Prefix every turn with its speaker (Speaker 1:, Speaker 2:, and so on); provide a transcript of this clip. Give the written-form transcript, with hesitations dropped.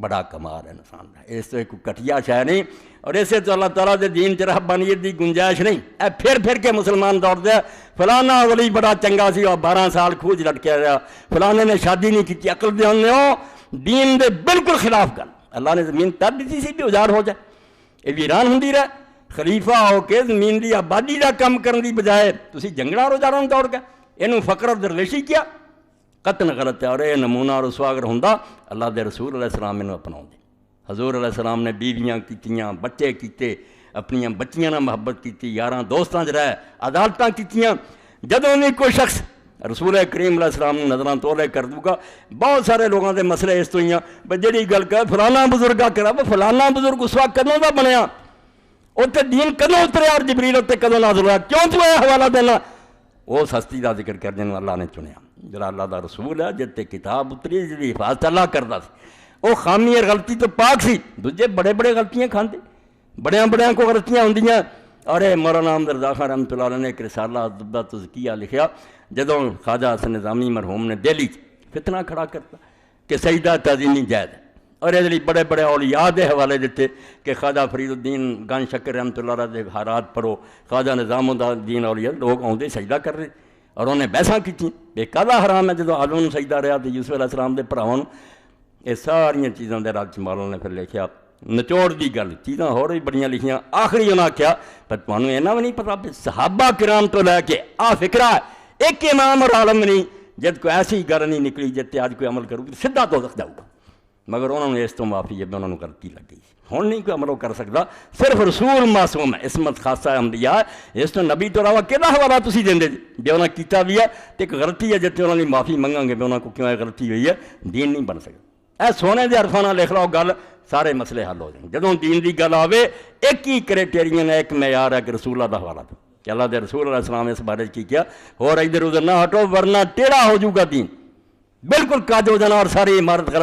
Speaker 1: بڑا کمال ہے انسان کا، اس تو ایک کٹیا شے نہیں، اور اسے تو اللہ تعالیٰ دے دین چ رہبانیت دی گنجائش نہیں۔ اے پھر کے مسلمان دور دے فلانا ولی بڑا چنگا سی اور 12 سال کھوج لٹکیا رہا، فلانے نے شادی نہیں کی، عقل دے ہونے ہو دین دے بالکل خلاف گل۔ اللہ نے زمین تر دیتی سی بھی اجاڑ ہو جائے، یہ ویران ہوندی رہے، خلیفہ ہو کے زمین دی آبادی دا کم کرن دی بجائے تسی جنگلاں روزاروں دوڑ گئے، اینوں فقر اور درویشی کیا، قطن غلط ہے۔ اور یہ نمونہ رسوا اگر ہوندا اللہ دے رسول علیہ السلام انہوں اپناؤں دے۔ حضور علیہ السلام نے بیویاں کیتیاں، بچے کیتے، اپنی بچیاں نہ محبت کیتی، یاراں دوستاں رہے، عدالتاں کیتیاں۔ جدوں بھی کوئی شخص رسول کریم علیہ السلام نظراں تولے کر دوں گا، بہت سارے لوگوں دے مسئلے اس تو ہی ہیں جہی گل کہ فلانا بزرگا کرا، فلانا بزرگ اس وقت کدوں دا بنیا، اتنے دین کدوں اتریا اور جبریل اتنے کدوں نازل ہوا، کیوں تو یہ حوالہ دینا؟ وہ ہستی دا ذکر کر جنہوں اللہ نے چنیا، جڑا اللہ دا رسول ہے، جتے کتاب اتری جی حفاظت اللہ کرتا سی، وہ خامی اور غلطی تو پاک سی، دوجے بڑے بڑے غلطیاں کھاندے، بڑیاں کو غلطیاں ہوندیاں۔ اور مولانا احمد رضا خان رحمۃ اللہ علیہ نے ایک رسالہ ادب تزکیہ لکھیا، جدوں خواجہ حسن نظامی مرحوم نے دہلی فتنہ کھڑا کرتا کہ سجدہ تعظیمی جائز ہے، اور یہ بڑے بڑے اولیاء دے حوالے دیتے کہ خواجہ فرید الدین گن شکر رحمۃ اللہ علیہ دے حالات پڑھو، خواجہ نظام الدین اولیاء لوگ آؤندے سجدہ کر رہے، اور انہیں بحثاں کیتیں بے کالا حرام ہے جدوں آدم سجدہ رہا تو یوسف علیہ السلام دے بھراواں نوں۔ یہ ساریاں چیزاں دے رات مولانا نے پھر لکھیا، نچوڑ دی گل چیزاں ہور بھی بڑیاں لکھیاں، آخری انہاں کیا پر تمہوں اینا بھی نہیں پتا صحابہ کرام تو لے کے فکرہ ایک امام اور عالم نہیں جد کوئی ایسی گل نہیں نکلی جتے آج کوئی عمل کرو گی سدھا دوزخ جاؤ گا، مگر انہوں نے اس تو معافی ہے، انہوں نے غلطی لگی ہوں نہیں کوئی عمل کر سکتا، صرف رسول معصوم ہے، عصمت خاصہ انبیاء ہے، اس تو نبی تو علاوہ کہڑا حوالہ تسی دیندے جی بھی انہوں نے کیتا بھی ہے تو ایک غلطی ہے جتے انہوں نے معافی منگاں گے بھی انہوں کو کیوں ہے غلطی ہوئی ہے، دین نہیں بن سکتا۔ اے سونے دے حرفاں نال لکھ لو گل، سارے مسئلے حل ہو جائیں۔ جدوں دین دی گل آوے ایک ہی کرائٹیرین ہے، ایک معیار ہے کہ رسول اللہ دا حوالہ دو کہ اللہ دے رسول علیہ السلام اس بارے کی کیا، اور ادھر ادھر نہ ہٹو ورنہ ٹیڑھا ہو جائے گا دین، بالکل کاج ہو جانا اور ساری عمارت غلط